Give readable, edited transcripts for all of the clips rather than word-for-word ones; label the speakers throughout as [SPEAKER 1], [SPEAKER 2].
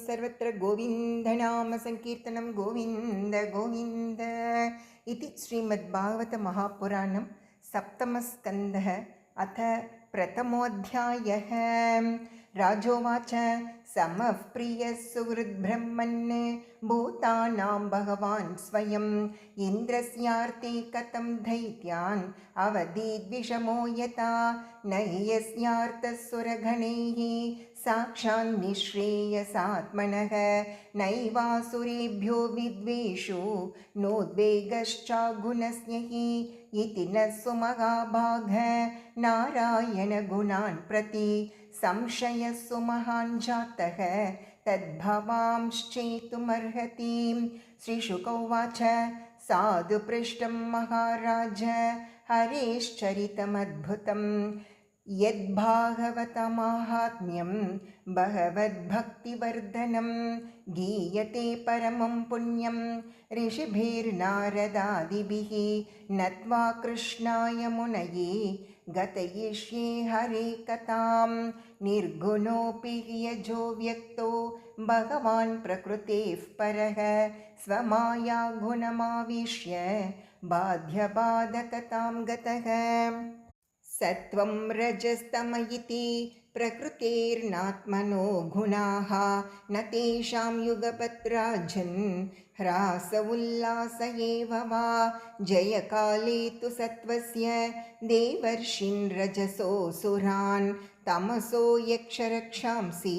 [SPEAKER 1] सर्वत्र गोविन्दनामसङ्कीर्तनं गोविन्द गोविन्द इति श्रीमद्भागवतमहापुराणं सप्तमस्कन्धः अथ प्रथमोऽध्यायः। राजोवाच समः प्रियः सुहृद्ब्रह्मन् भूतानां भगवान् स्वयम् इन्द्रस्यार्ते कथं दैत्यान् अवदीद्विषमो यथा न यस्यार्थः सुरगणैः साक्षान् निःश्रेयसात्मनः नैवासुरेभ्यो विद्वेषो नोद्वेगश्चागुणस्य हि इति न सुमहाभाग नारायणगुणान् प्रति संशयः सुमहान् जातः तद्भवांश्चेतुमर्हति। श्रीशुक उवाच साधु पृष्टं महाराज हरेश्चरितमद्भुतं यद्भागवतमाहात्म्यं भगवद्भक्तिवर्धनं गीयते परमं पुण्यं ऋषिभिर्नारदादिभिः नत्वा कृष्णाय मुनये गतयिष्ये हरे कथां निर्गुणोऽपि यजो व्यक्तो भगवान् प्रकृतेः परः स्वमाया गुणमाविश्य बाध्यबाधकतां गतः। सत्वं रजस्तम इति प्रकृतेर्नात्मनो गुणाः न तेषां युगपत्राजन् ह्रास उल्लास एव वा जयकाले तु सत्वस्य देवर्षीन् रजसोऽसुरान् तमसो यक्षरक्षांसि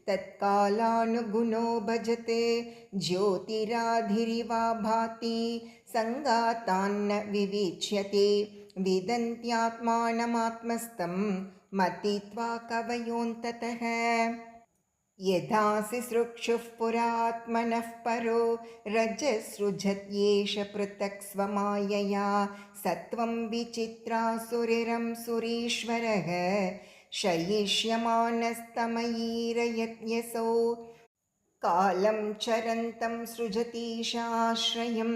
[SPEAKER 1] तत्कालानुगुणो भजते ज्योतिराधिरिवा भाति सङ्गातान्न विविच्यते विदन्त्यात्मानमात्मस्थं मतित्वा कवयोऽन्ततः यथासि सृक्षुः पुरात्मनः परो रजसृजत्येष पृथक् स्वमायया सत्वं विचित्रासुरिरं सुरीश्वरः शयिष्यमानस्तमयीरयत्यसौ कालं चरन्तं सृजतीशाश्रयं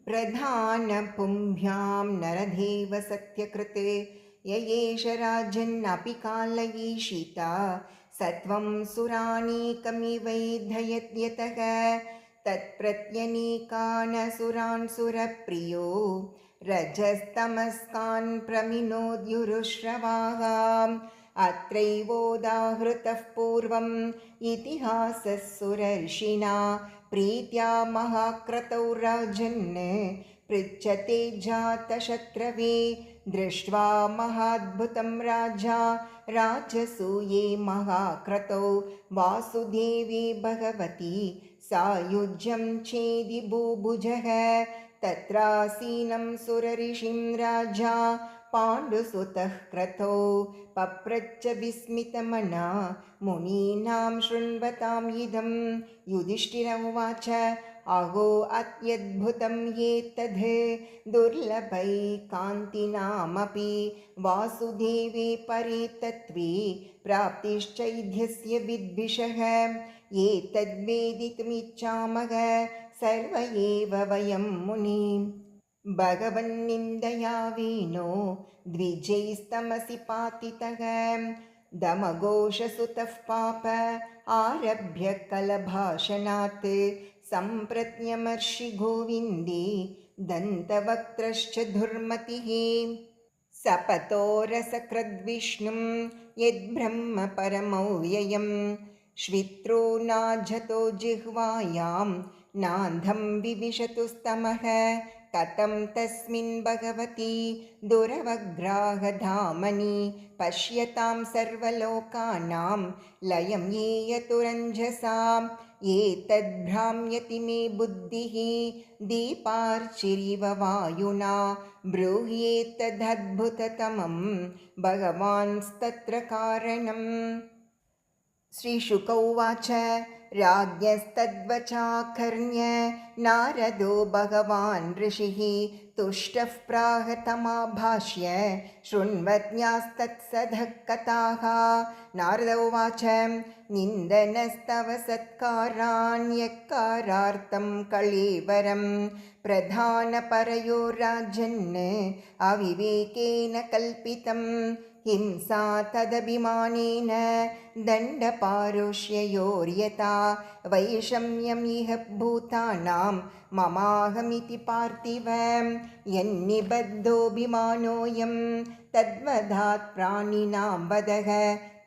[SPEAKER 1] प्रधानपुंभ्यां नरदेव सत्यकृते य एष राजन्नपि कालयीशिता सत्वं सुरानीकमिवैधयत्यतः तत्प्रत्यनीकानसुरान् सुरप्रियो रजस्तमस्कान् प्रमिनोद्युरुश्रवाः अत्रैवोदाहृतः पूर्वम् इतिहासः सुरर्षिणा प्रीत्या महाक्रतौ राजन् पृच्छते जातशत्रवे दृष्ट्वा महाद्भुतं राजा राजसूये महाक्रतौ वासुदेवी भगवती सायुज्यं चेदि भूभुजः तत्रासीनं सुरऋषिं राजा पाण्डुसुतः क्रतौ पप्रच्छ विस्मितमना मुनीनां शृण्वताम् इदं युधिष्ठिर उवाच अहो अत्यद्भुतं एतद् दुर्लभैकान्तिनामपि वासुदेवे परितत्त्वे प्राप्तिश्चैध्यस्य विद्विषः एतद्वेदितुमिच्छामः सर्व एव वयं मुनि भगवन्निन्दया वीनो द्विजैस्तमसि पातितः दमघोषसुतः पाप आरभ्य कलभाषणात् सम्प्रत्यमर्षि गोविन्दे दन्तवक्त्रश्च दुर्मतिः सपतो रसकृद्विष्णुं यद्ब्रह्म परमव्ययं श्वित्रो नाजतो जिह्वायां नान्धं विविशतु स्तमः कथं तस्मिन् भगवती दुरवग्राहधामनि पश्यतां सर्वलोकानां लयं येयतुरञ्जसाम् एतद्भ्राम्यति मे बुद्धिः दीपार्चिरिव वायुना ब्रूह्येतदद्भुततमं भगवांस्तत्र कारणम्। श्रीशुक उवाच राज्ञस्तद्वचाकर्ण्य नारदो भगवान् ऋषिः तुष्टः प्राह तमाभाष्य शृण्वत्यास्तत्सदः कथाः। नारद उवाच निन्दनस्तव सत्काराण्यकारार्थं कळेवरं प्रधानपरयो राजन् अविवेकेन कल्पितं हिंसा तदभिमानेन दण्डपारुष्ययोर्यथा वैषम्यम् इह भूतानां ममाहमिति पार्थिव यन्निबद्धोऽभिमानोऽयं तद्वधात् प्राणिनां वदः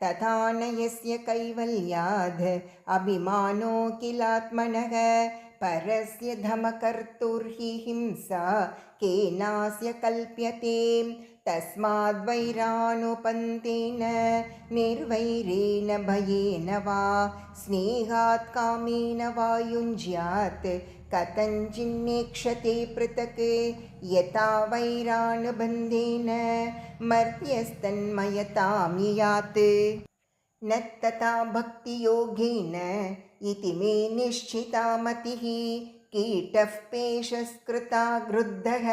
[SPEAKER 1] तथा न यस्य कैवल्याद् अभिमानो किलात्मनः परस्य धमकर्तुर्हि हिंसा केनास्य कल्प्यते तस्माद्वैरानुपन्तेन निर्वैरेण भयेन वा स्नेहात् कामेन वा युञ्ज्यात् कथञ्चिन्नेक्षते पृथक् यथा वैरानुबन्धेन मर्त्यस्तन्मयतां यात् न तथा भक्तियोगेन इति मे निश्चिता मतिः कीटः पेशस्कृता गृद्धः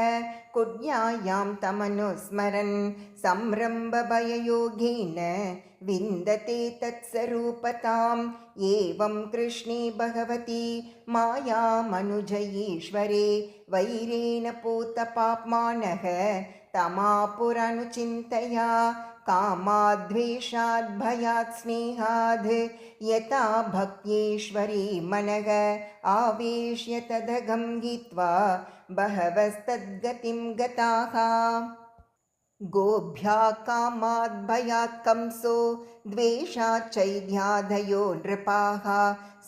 [SPEAKER 1] कुड्यायां तमनुस्मरन् संरम्भभययोगेन विन्दते तत्स्वरूपताम् एवं कृष्णे भगवति मायामनुजयीश्वरे वैरेण पूतपाप्मानः तमापुरनुचिन्तया कामाद्वेषाद् भयात् स्नेहाद् यथा भक्त्येश्वरी मनः आवेश्य तदघं गीत्वा बहवस्तद्गतिं गताः गोभ्यः कामाद् भयात् कंसो द्वेषात् चैध्यादयो नृपाः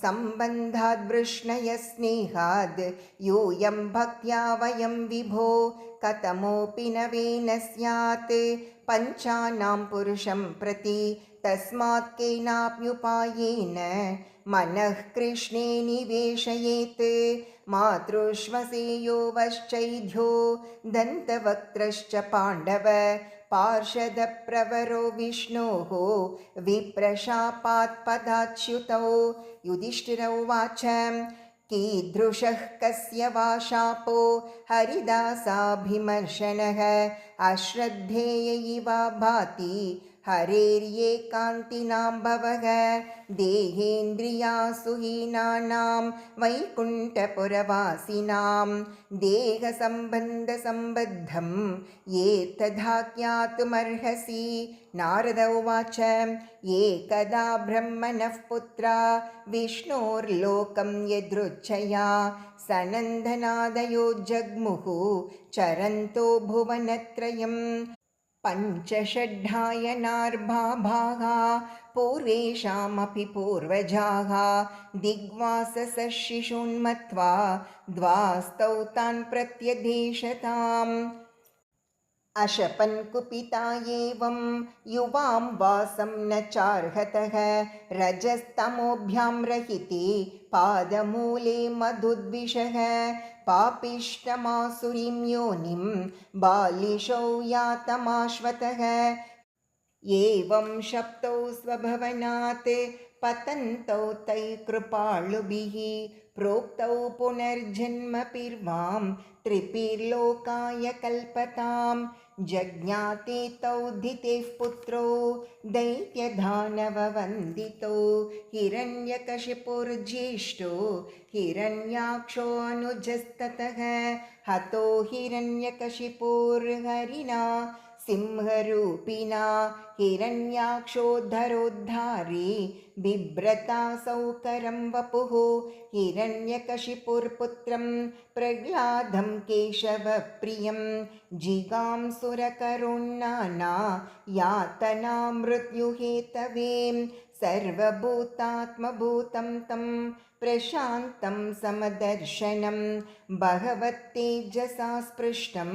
[SPEAKER 1] सम्बन्धाद् वृष्णयः स्नेहाद् यूयं भक्त्या वयं विभो कथमोऽपि नवेन स्यात् पञ्चानां पुरुषं प्रति तस्मात् केनाप्युपायेन मनः कृष्णे निवेशयेत् मातृश्वसेयो वश्चैध्यो दन्तवक्त्रश्च पाण्डव पार्षदप्रवरो विष्णोः विप्रशापात् पदाच्युतौ युधिष्ठिर उवाच कीदृशः कस्य वा शापो हरिदासाभिमर्शनः अश्रद्धेय इव भाति हरेर्येकान्तिनां भवः देहेन्द्रियासुहीनानां वैकुण्ठपुरवासिनां देहसम्बन्धसम्बद्धं ये तथा ज्ञातुमर्हसि नारद उवाच एकदा ब्रह्मणः पुत्रा विष्णोर्लोकं यदृच्छया सनन्दनादयो जग्मुः चरन्तो भुवनत्रयं पञ्चषड्ढायनार्भाभाः पूर्वेषामपि पूर्वजाः दिग्वाससः शिशून्मत्वा द्वास्तौ तान् प्रत्यदेशताम् अशपन् कुपिता एवं युवां वासं न चार्हतः रजस्तमोभ्यां रहिते पादमूले मधुद्विषः पापिष्टमासुरीं योनिं बालिशौ यातमाश्वतः एवं शप्तौ स्वभवनात् पतन्तौ तैः कृपालुभिः प्रोक्तौ पुनर्जन्मपिर्वां त्रिपिर्लोकाय कल्पतां जज्ञाते तौ धितेः पुत्रो दैत्यदानववन्दितो हिरण्यकशिपुर्ज्येष्ठो हिरण्याक्षोऽनुजस्ततः हतो हिरण्यकशिपुर्हरिणा सिंहरूपिणा हिरण्याक्षोद्धरोद्धारी बिभ्रतासौ वपुः हिरण्यकशिपुर्पुत्रं प्रह्लादं केशवप्रियं जिगांसुरकरोन्नाना यातना मृत्युहेतवे सर्वभूतात्मभूतं तं प्रशान्तं समदर्शनं भगवत्तेजसा स्पृष्टं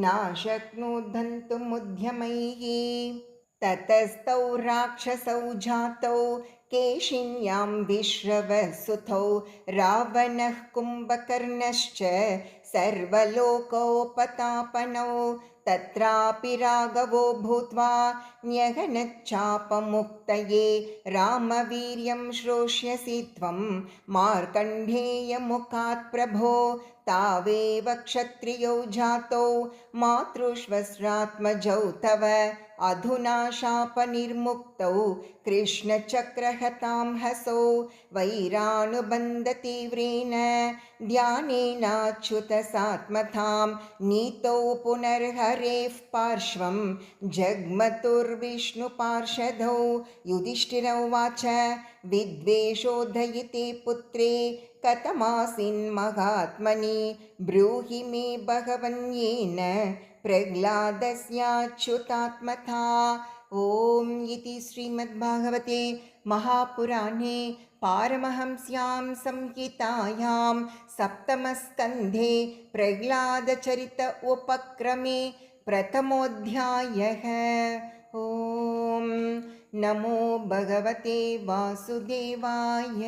[SPEAKER 1] नाशक्नुद्धन्तुमुद्यमैः ततस्तौ राक्षसौ जातौ केशिन्यां विश्रवसुतौ रावणः कुम्भकर्णश्च सर्वलोकोपतापनौ तत्रापि राघवो भूत्वा न्यगनच्चापमुक्तये रामवीर्यं श्रोष्यसि त्वं मार्कण्डेयमुखात् प्रभो तावेव क्षत्रियौ जातौ मातृष्वस्रात्मजौ तव अधुना शापनिर्मुक्तौ कृष्णचक्रहतां हसौ वैरानुबन्धतीव्रेण ध्यानेनाच्युतसात्मतां नीतौ पुनर्हरेः पार्श्वं जग्मतुर्विष्णुपार्षदौ। युधिष्ठिर उवाच विद्वेषोदयिते पुत्रे कथमासीन्महात्मनि ब्रूहि मे भगवन्येन प्रह्लादस्याच्युतात्मथा। ॐ इति श्रीमद्भागवते महापुराणे पारमहंस्यां संहितायां सप्तमस्कन्धे प्रह्लादचरित उपक्रमे प्रथमोऽध्यायः। ॐ नमो भगवते वासुदेवाय।